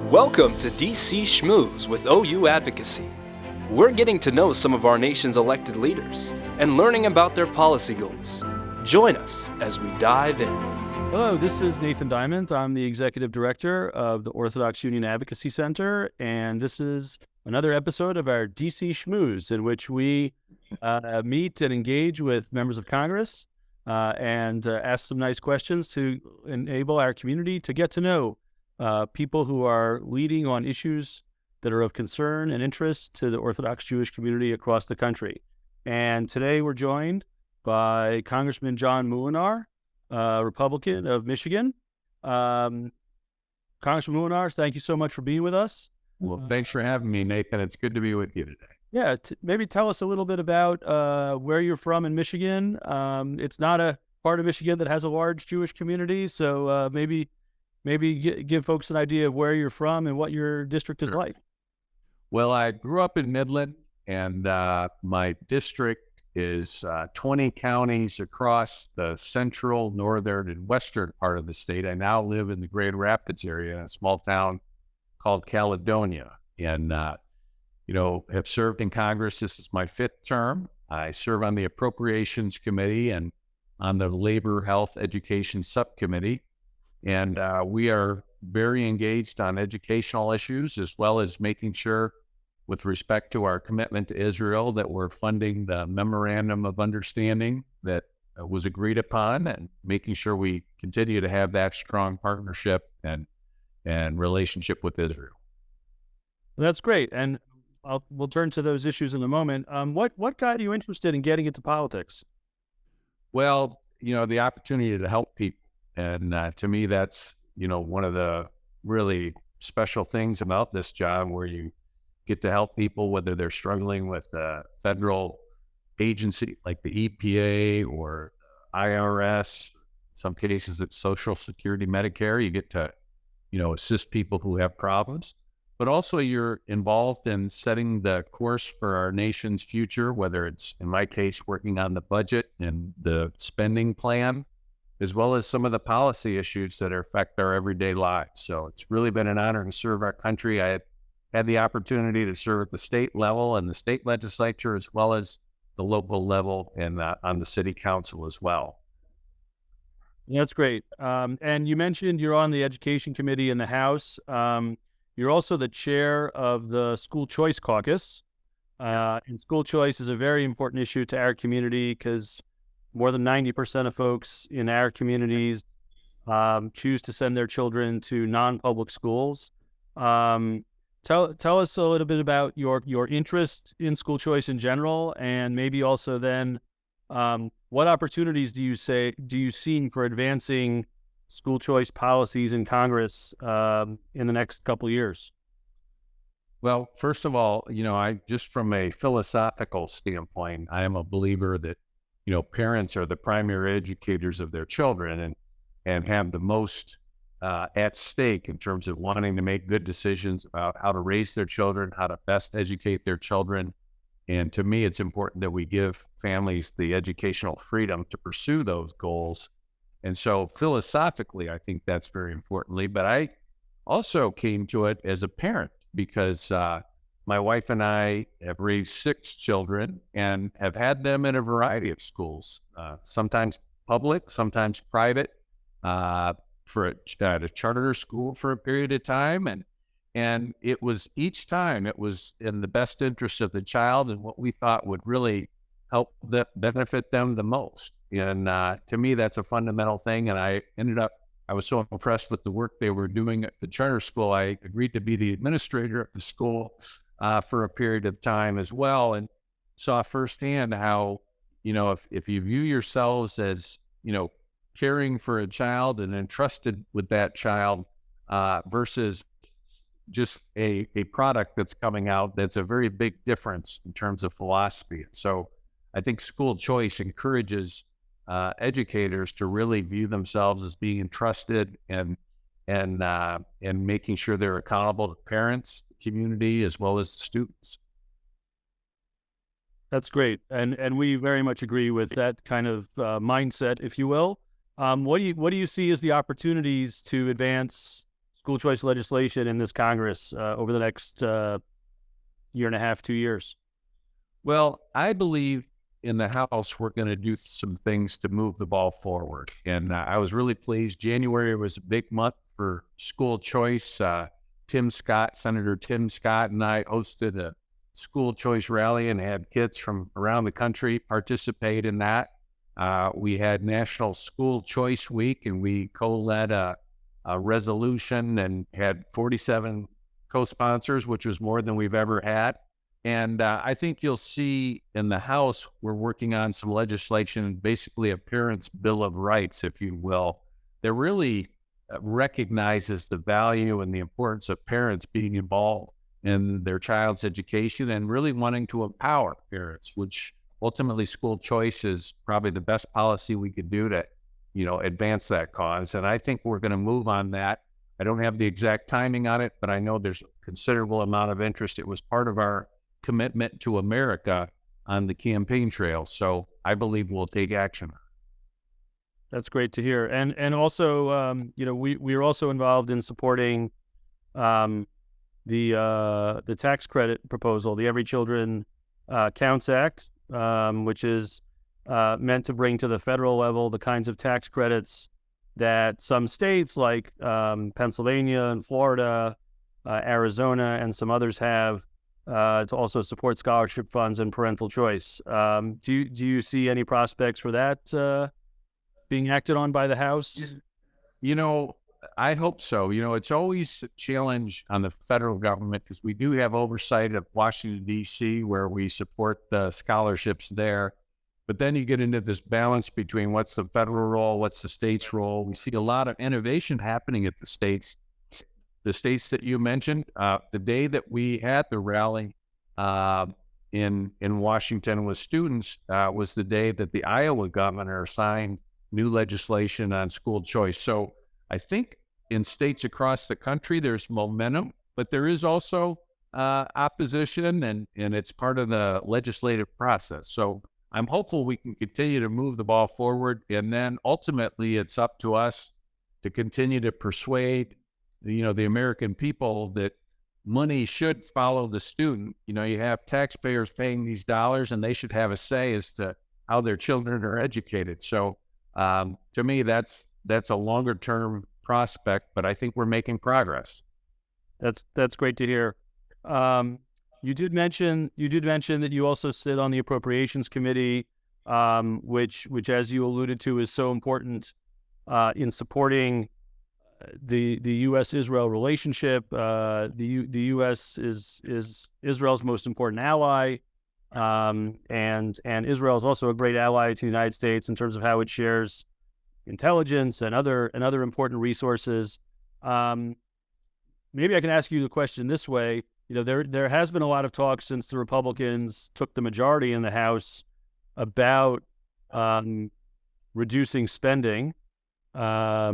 Welcome to DC Shmooze with OU Advocacy. We're getting to know some of our nation's elected leaders and learning about their policy goals. Join us as we dive in. Hello, this is Nathan Diamond. I'm the Executive Director of the Orthodox Union Advocacy Center, and this is another episode of our DC Shmooze, in which we meet and engage with members of Congress and ask some nice questions to enable our community to get to know people who are leading on issues that are of concern and interest to the Orthodox Jewish community across the country. And today we're joined by Congressman John Moolenaar, Republican of Michigan. Congressman Moolenaar, thank you so much for being with us. Well, thanks for having me, Nathan. It's good to be with you today. Yeah, maybe tell us a little bit about where you're from in Michigan. It's not a part of Michigan that has a large Jewish community, so maybe give folks an idea of where you're from and what your district is like. Well, I grew up in Midland, and my district is 20 counties across the central, northern, and western part of the state. I now live in the Grand Rapids area in a small town called Caledonia, and have served in Congress. This is my fifth term. I serve on the Appropriations Committee and on the Labor, Health, Education Subcommittee. And we are very engaged on educational issues, as well as making sure, with respect to our commitment to Israel, that we're funding the Memorandum of Understanding that was agreed upon, and making sure we continue to have that strong partnership and relationship with Israel. That's great. And we'll turn to those issues in a moment. What got you interested in getting into politics? Well, the opportunity to help people. And to me, that's, one of the really special things about this job, where you get to help people, whether they're struggling with a federal agency like the EPA or IRS. In some cases, it's Social Security, Medicare. You get to, assist people who have problems. But also you're involved in setting the course for our nation's future, whether it's, in my case, working on the budget and the spending plan, as well as some of the policy issues that affect our everyday lives. So it's really been an honor to serve our country. I had the opportunity to serve at the state level and the state legislature, as well as the local level and on the city council as well. That's great. And you mentioned you're on the Education Committee in the House. You're also the chair of the School Choice Caucus. And school choice is a very important issue to our community, because more than 90% of folks in our communities choose to send their children to non-public schools. Tell us a little bit about your interest in school choice in general, and maybe also then what opportunities do you see for advancing school choice policies in Congress in the next couple of years? Well, first of all, I just from a philosophical standpoint, I am a believer that parents are the primary educators of their children and have the most at stake in terms of wanting to make good decisions about how to raise their children, how to best educate their children. And to me, it's important that we give families the educational freedom to pursue those goals. And so philosophically, I think that's very importantly, but I also came to it as a parent, because my wife and I have raised 6 children and have had them in a variety of schools, sometimes public, sometimes private, for at a charter school for a period of time. And it was each time it was in the best interest of the child and what we thought would really help benefit them the most. And to me, that's a fundamental thing. And I was so impressed with the work they were doing at the charter school. I agreed to be the administrator of the school for a period of time as well, and saw firsthand how, if you view yourselves as, caring for a child and entrusted with that child versus just a product that's coming out, that's a very big difference in terms of philosophy. So I think school choice encourages educators to really view themselves as being entrusted and making sure they're accountable to parents, community, as well as the students. That's great, and we very much agree with that kind of mindset, if you will. What do you see as the opportunities to advance school choice legislation in this Congress over the next year and a half, 2 years? Well, I believe in the House, we're going to do some things to move the ball forward. And I was really pleased. January was a big month for school choice. Senator Tim Scott and I hosted a school choice rally and had kids from around the country participate in that. We had National School Choice Week, and we co-led a resolution and had 47 co-sponsors, which was more than we've ever had. And I think you'll see in the House, we're working on some legislation, basically a parent's bill of rights, if you will, that really recognizes the value and the importance of parents being involved in their child's education and really wanting to empower parents, which ultimately school choice is probably the best policy we could do to, advance that cause. And I think we're going to move on that. I don't have the exact timing on it, but I know there's a considerable amount of interest. It was part of our commitment to America on the campaign trail. So I believe we'll take action. That's great to hear. And also, we are also involved in supporting the tax credit proposal, the Every Children Counts Act, which is meant to bring to the federal level the kinds of tax credits that some states like Pennsylvania and Florida, Arizona, and some others have to also support scholarship funds and parental choice. Do you see any prospects for that being acted on by the House? I hope so. It's always a challenge on the federal government because we do have oversight of Washington, D.C., where we support the scholarships there. But then you get into this balance between what's the federal role, what's the state's role. We see a lot of innovation happening at the states that you mentioned. The day that we had the rally in Washington with students was the day that the Iowa governor signed new legislation on school choice. So I think in states across the country, there's momentum, but there is also opposition, and it's part of the legislative process. So I'm hopeful we can continue to move the ball forward, and then ultimately it's up to us to continue to persuade the American people that money should follow the student. You have taxpayers paying these dollars, and they should have a say as to how their children are educated. So to me, that's a longer term prospect, but I think we're making progress. That's great to hear. You did mention that you also sit on the Appropriations Committee, which as you alluded to is so important in supporting the U.S.-Israel relationship. The U.S. is Israel's most important ally, and Israel is also a great ally to the United States in terms of how it shares intelligence and other important resources. Maybe I can ask you the question this way. There has been a lot of talk since the Republicans took the majority in the House about reducing spending. I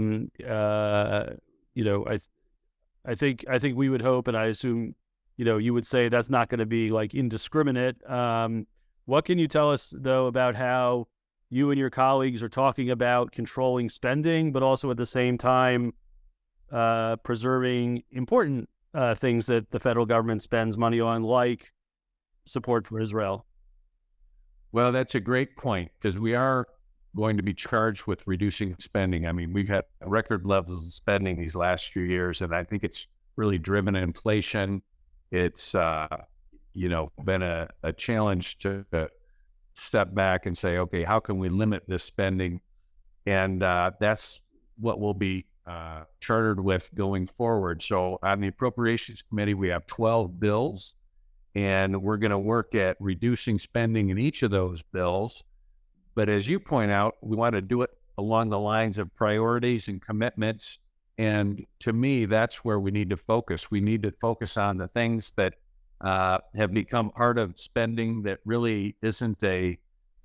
think we would hope, and I assume, you would say that's not going to be like indiscriminate. What can you tell us though about how you and your colleagues are talking about controlling spending, but also at the same time preserving important things that the federal government spends money on, like support for Israel? Well, that's a great point, because we are going to be charged with reducing spending. I mean, we've had record levels of spending these last few years, and I think it's really driven inflation. It's, been a challenge to step back and say, okay, how can we limit this spending? And that's what we'll be chartered with going forward. So on the Appropriations Committee, we have 12 bills, and we're going to work at reducing spending in each of those bills. But as you point out, we want to do it along the lines of priorities and commitments. And to me, that's where we need to focus. We need to focus on the things that have become part of spending that really isn't a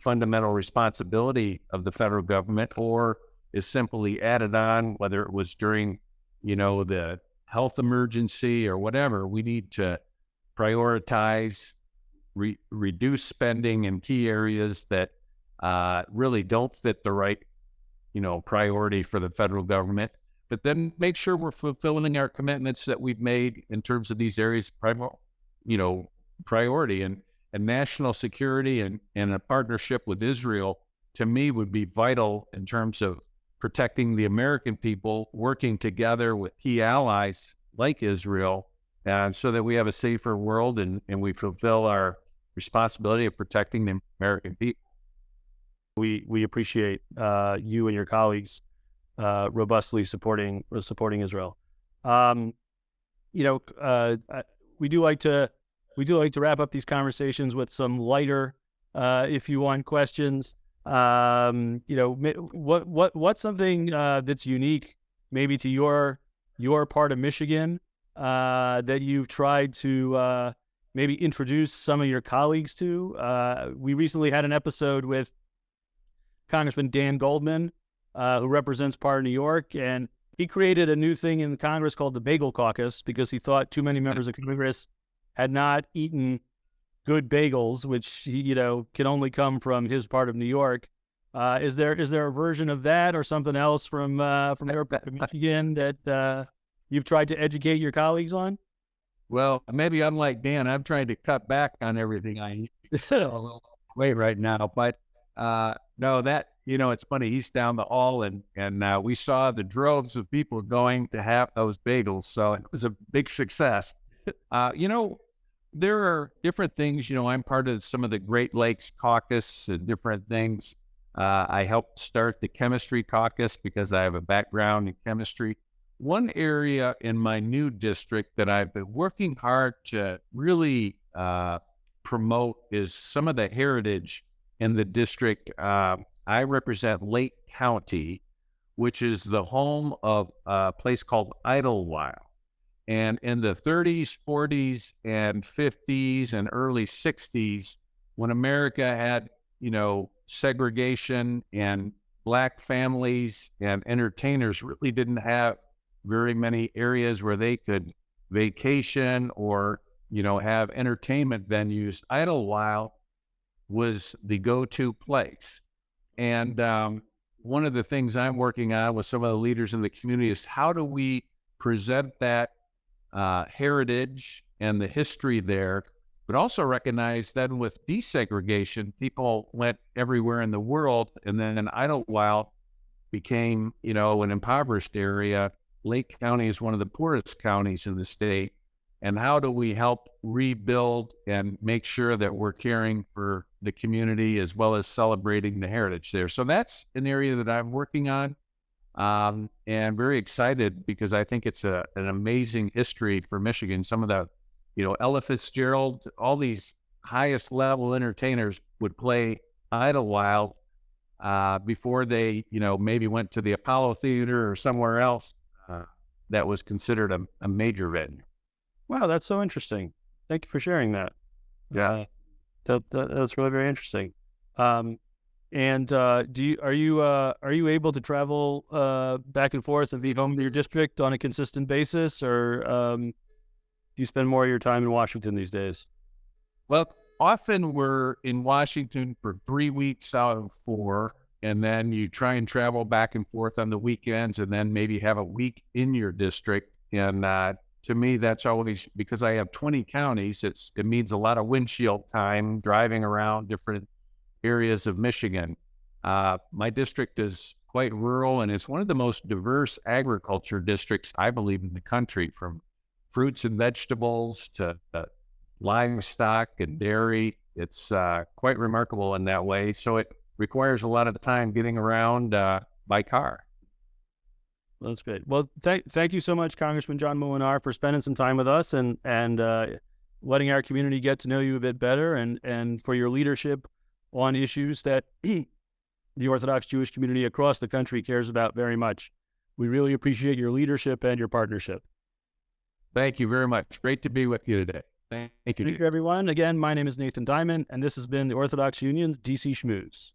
fundamental responsibility of the federal government, or is simply added on, whether it was during, the health emergency or whatever. We need to prioritize, reduce spending in key areas that really don't fit the right, priority for the federal government. but then make sure we're fulfilling our commitments that we've made in terms of these areas, priority and national security and a partnership with Israel, to me, would be vital in terms of protecting the American people, working together with key allies like Israel, and so that we have a safer world and we fulfill our responsibility of protecting the American people. We appreciate you and your colleagues robustly supporting Israel. We do like to wrap up these conversations with some lighter, if you want, questions. What's something that's unique, maybe to your part of Michigan, that you've tried to maybe introduce some of your colleagues to? We recently had an episode with Congressman Dan Goldman, who represents part of New York, and he created a new thing in Congress called the Bagel Caucus because he thought too many members of Congress had not eaten good bagels, which can only come from his part of New York. Is there a version of that or something else from your part of Michigan that you've tried to educate your colleagues on? Well, maybe I'm like Dan. I'm trying to cut back on everything I eat a little weight right now, but no, that it's funny. He's down the hall, and we saw the droves of people going to have those bagels, so it was a big success. There are different things. I'm part of some of the Great Lakes Caucus and different things. I helped start the Chemistry Caucus because I have a background in chemistry. One area in my new district that I've been working hard to really promote is some of the heritage in the district. I represent Lake County, which is the home of a place called Idlewild. And in the 30s, 40s, and 50s, and early 60s, when America had, segregation and Black families and entertainers really didn't have very many areas where they could vacation or, have entertainment venues, Idlewild was the go-to place. And one of the things I'm working on with some of the leaders in the community is how do we present that heritage and the history there, but also recognize that with desegregation, people went everywhere in the world, and then Idlewild became, an impoverished area. Lake County is one of the poorest counties in the state. And how do we help rebuild and make sure that we're caring for the community as well as celebrating the heritage there? So that's an area that I'm working on. And very excited because I think it's an amazing history for Michigan. Some of the, Ella Fitzgerald, all these highest level entertainers would play Idlewild before they, maybe went to the Apollo Theater or somewhere else that was considered a major venue. Wow, that's so interesting. Thank you for sharing that. Yeah, that's really very interesting. And are you able to travel back and forth and be home to your district on a consistent basis, or do you spend more of your time in Washington these days? Well, often we're in Washington for 3 weeks out of 4, and then you try and travel back and forth on the weekends, and then maybe have a week in your district. And to me, that's always, because I have 20 counties, it means a lot of windshield time driving around different areas of Michigan. My district is quite rural, and it's one of the most diverse agriculture districts, I believe, in the country, from fruits and vegetables to livestock and dairy. It's quite remarkable in that way. So it requires a lot of time getting around by car. Well, that's great. Well, thank you so much, Congressman John Moolenaar, for spending some time with us and letting our community get to know you a bit better, and for your leadership on issues that the Orthodox Jewish community across the country cares about very much. We really appreciate your leadership and your partnership. Thank you very much. Great to be with you today. Thank you. Thank you, everyone. Again, my name is Nathan Diamond, and this has been the Orthodox Union's DC Shmooze.